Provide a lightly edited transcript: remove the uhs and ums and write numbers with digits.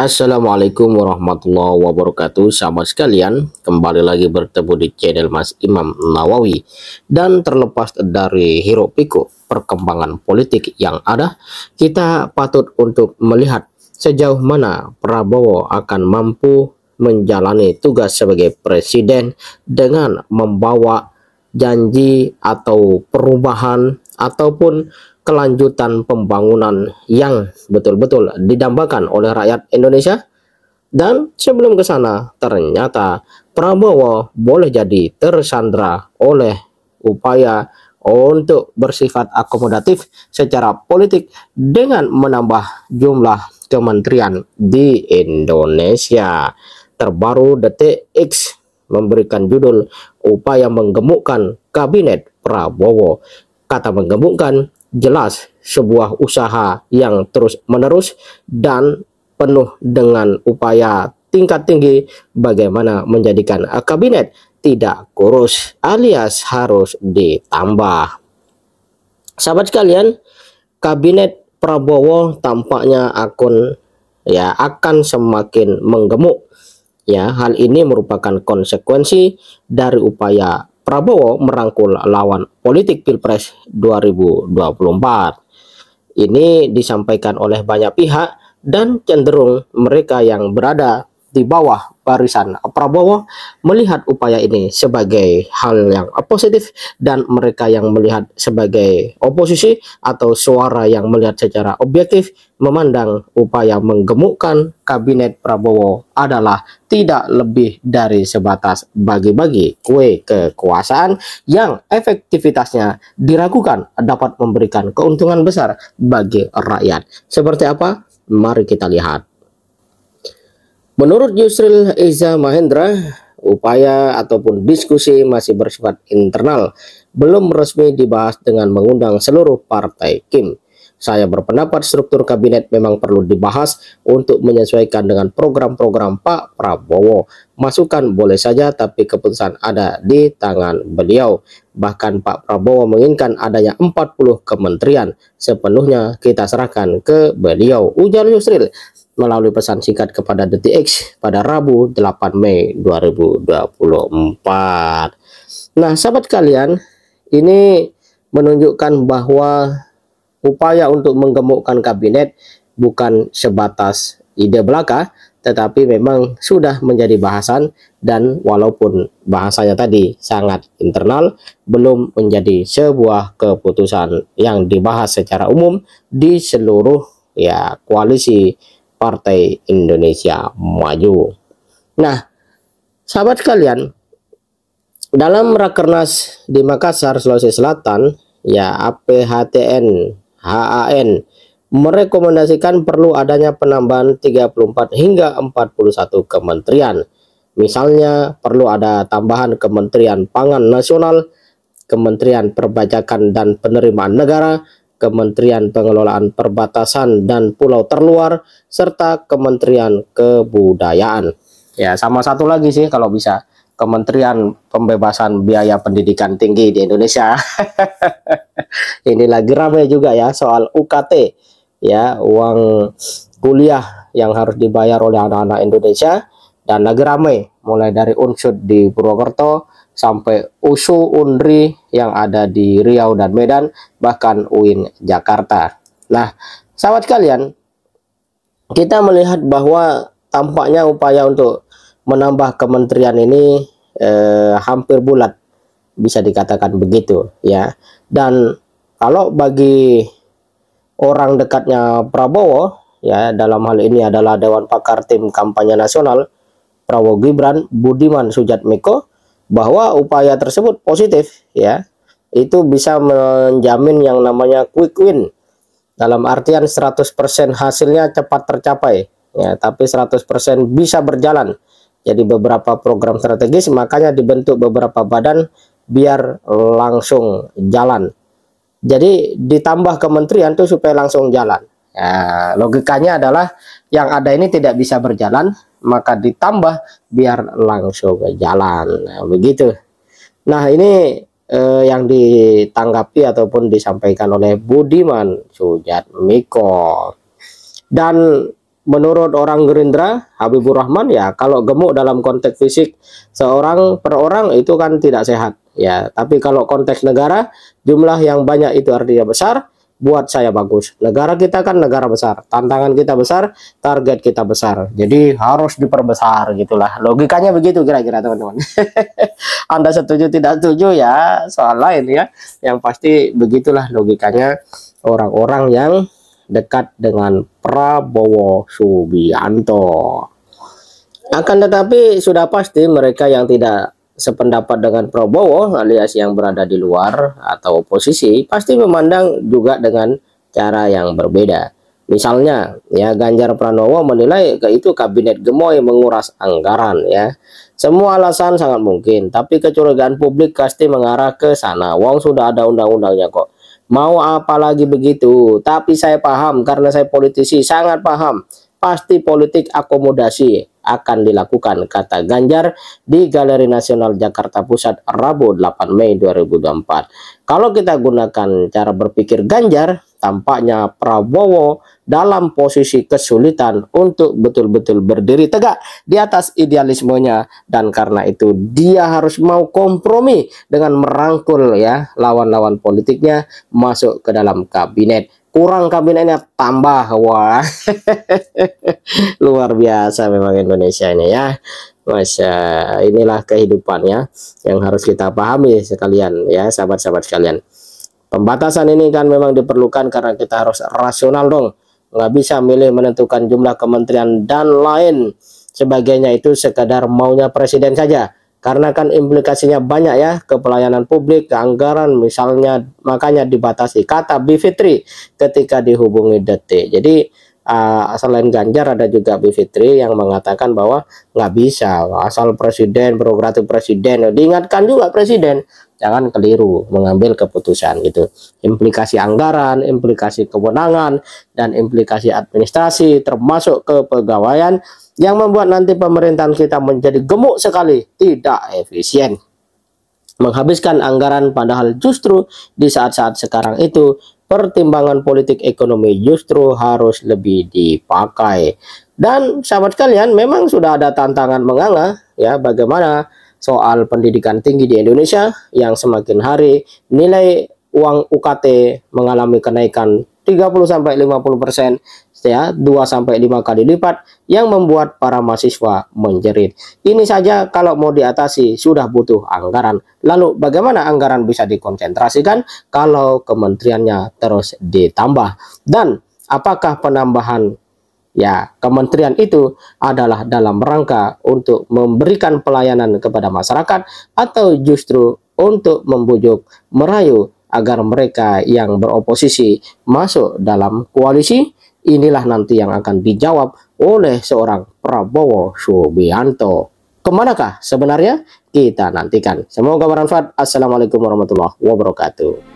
Assalamualaikum warahmatullahi wabarakatuh. Sahabat sekalian, kembali lagi bertemu di channel Mas Imam Nawawi. Dan terlepas dari hiruk pikuk perkembangan politik yang ada, kita patut untuk melihat sejauh mana Prabowo akan mampu menjalani tugas sebagai presiden dengan membawa janji atau perubahan ataupun kelanjutan pembangunan yang betul-betul didambakan oleh rakyat Indonesia. Dan sebelum ke sana, ternyata Prabowo boleh jadi tersandra oleh upaya untuk bersifat akomodatif secara politik dengan menambah jumlah kementerian di Indonesia. Terbaru Detik X memberikan judul upaya menggemukkan kabinet Prabowo. Kata menggemukkan jelas sebuah usaha yang terus-menerus dan penuh dengan upaya tingkat tinggi bagaimana menjadikan kabinet tidak kurus alias harus ditambah. Sahabat sekalian, kabinet Prabowo tampaknya akan semakin menggemuk. Ya, hal ini merupakan konsekuensi dari upaya Prabowo merangkul lawan politik Pilpres 2024. Ini disampaikan oleh banyak pihak dan cenderung mereka yang berada di bawah barisan Prabowo melihat upaya ini sebagai hal yang positif, dan mereka yang melihat sebagai oposisi atau suara yang melihat secara objektif memandang upaya menggemukkan kabinet Prabowo adalah tidak lebih dari sebatas bagi-bagi kue kekuasaan yang efektivitasnya diragukan dapat memberikan keuntungan besar bagi rakyat. Seperti apa? Mari kita lihat. Menurut Yusril Iza Mahendra, upaya ataupun diskusi masih bersifat internal, belum resmi dibahas dengan mengundang seluruh partai KIM. Saya berpendapat struktur kabinet memang perlu dibahas untuk menyesuaikan dengan program-program Pak Prabowo. Masukan boleh saja, tapi keputusan ada di tangan beliau. Bahkan Pak Prabowo menginginkan adanya 40 kementerian. Sepenuhnya kita serahkan ke beliau, ujar Yusril melalui pesan singkat kepada Detik X pada Rabu 8 Mei 2024. Nah, sahabat kalian, ini menunjukkan bahwa upaya untuk menggemukkan kabinet bukan sebatas ide belaka, tetapi memang sudah menjadi bahasan, dan walaupun bahasanya tadi sangat internal, belum menjadi sebuah keputusan yang dibahas secara umum di seluruh koalisi Partai Indonesia Maju. Nah, sahabat sekalian, dalam Rakernas di Makassar, Sulawesi Selatan, APHTN HAN merekomendasikan perlu adanya penambahan 34 hingga 41 kementerian. Misalnya perlu ada tambahan Kementerian Pangan Nasional, Kementerian Perpajakan dan Penerimaan Negara, Kementerian Pengelolaan Perbatasan dan Pulau Terluar, serta Kementerian Kebudayaan. Ya, sama satu lagi sih kalau bisa, Kementerian Pembebasan Biaya Pendidikan Tinggi di Indonesia. Ini lagi ramai juga ya soal UKT, uang kuliah yang harus dibayar oleh anak-anak Indonesia, dan lagi ramai mulai dari Unsud di Purwokerto sampai USU Unri yang ada di Riau dan Medan, bahkan UIN Jakarta. Nah, sahabat kalian, kita melihat bahwa tampaknya upaya untuk menambah kementerian ini hampir bulat, bisa dikatakan begitu ya. Dan kalau bagi orang dekatnya Prabowo, dalam hal ini adalah Dewan Pakar Tim Kampanye Nasional Prabowo Gibran, Budiman Sujatmiko, bahwa upaya tersebut positif, itu bisa menjamin yang namanya quick win, dalam artian 100% hasilnya cepat tercapai, tapi 100% bisa berjalan. Jadi beberapa program strategis, makanya dibentuk beberapa badan biar langsung jalan. Jadi ditambah kementerian tuh supaya langsung jalan. Logikanya adalah yang ada ini tidak bisa berjalan, maka ditambah biar langsung jalan. Nah, begitu. Nah, ini yang ditanggapi ataupun disampaikan oleh Budiman Sujatmiko. Dan menurut orang Gerindra, Habibur Rahman, ya kalau gemuk dalam konteks fisik seorang per orang itu kan tidak sehat. Ya, tapi kalau konteks negara, jumlah yang banyak itu artinya besar, buat saya bagus. Negara kita kan negara besar, tantangan kita besar, target kita besar. Jadi harus diperbesar gitulah. Logikanya begitu kira-kira teman-teman. Anda setuju tidak setuju ya soal lain ya. Yang pasti begitulah logikanya orang-orang yang dekat dengan Prabowo Subianto. Akan tetapi sudah pasti mereka yang tidak sependapat dengan Prabowo alias yang berada di luar atau oposisi pasti memandang juga dengan cara yang berbeda. Misalnya ya Ganjar Pranowo menilai itu kabinet gemoy menguras anggaran ya. Semua alasan sangat mungkin, tapi kecurigaan publik pasti mengarah ke sana. Wong sudah ada undang-undangnya kok. Mau apa lagi begitu? Tapi saya paham karena saya politisi, sangat paham. Pasti politik akomodasi akan dilakukan, kata Ganjar di Galeri Nasional Jakarta Pusat Rabu 8 Mei 2024. Kalau kita gunakan cara berpikir Ganjar, tampaknya Prabowo dalam posisi kesulitan untuk betul-betul berdiri tegak di atas idealismenya, dan karena itu dia harus mau kompromi dengan merangkul ya lawan-lawan politiknya masuk ke dalam kabinet. Kurang kabinetnya tambah, wah. Luar biasa memang Indonesia ini ya. Masya, inilah kehidupannya yang harus kita pahami sekalian ya sahabat-sahabat sekalian. Pembatasan ini kan memang diperlukan karena kita harus rasional dong. Nggak bisa milih menentukan jumlah kementerian dan lain sebagainya itu sekadar maunya presiden saja. Karena kan implikasinya banyak ya ke pelayanan publik, ke anggaran misalnya, makanya dibatasi, kata Bivitri ketika dihubungi Detik. Jadi selain Ganjar ada juga Bivitri yang mengatakan bahwa nggak bisa asal presiden, prerogatif presiden. Diingatkan juga presiden jangan keliru mengambil keputusan gitu. Implikasi anggaran, implikasi kewenangan, dan implikasi administrasi termasuk kepegawaian yang membuat nanti pemerintahan kita menjadi gemuk sekali, tidak efisien, menghabiskan anggaran, padahal justru di saat-saat sekarang itu pertimbangan politik ekonomi justru harus lebih dipakai. Dan sahabat kalian, memang sudah ada tantangan menganga ya bagaimana soal pendidikan tinggi di Indonesia yang semakin hari nilai uang UKT mengalami kenaikan 30-50% ya, 2-5 kali lipat yang membuat para mahasiswa menjerit. Ini saja kalau mau diatasi sudah butuh anggaran. Lalu bagaimana anggaran bisa dikonsentrasikan kalau kementeriannya terus ditambah? Dan apakah penambahan ya kementerian itu adalah dalam rangka untuk memberikan pelayanan kepada masyarakat atau justru untuk membujuk, merayu agar mereka yang beroposisi masuk dalam koalisi? Inilah nanti yang akan dijawab oleh seorang Prabowo Subianto. Kemanakah sebenarnya? Kita nantikan. Semoga bermanfaat. Assalamualaikum warahmatullahi wabarakatuh.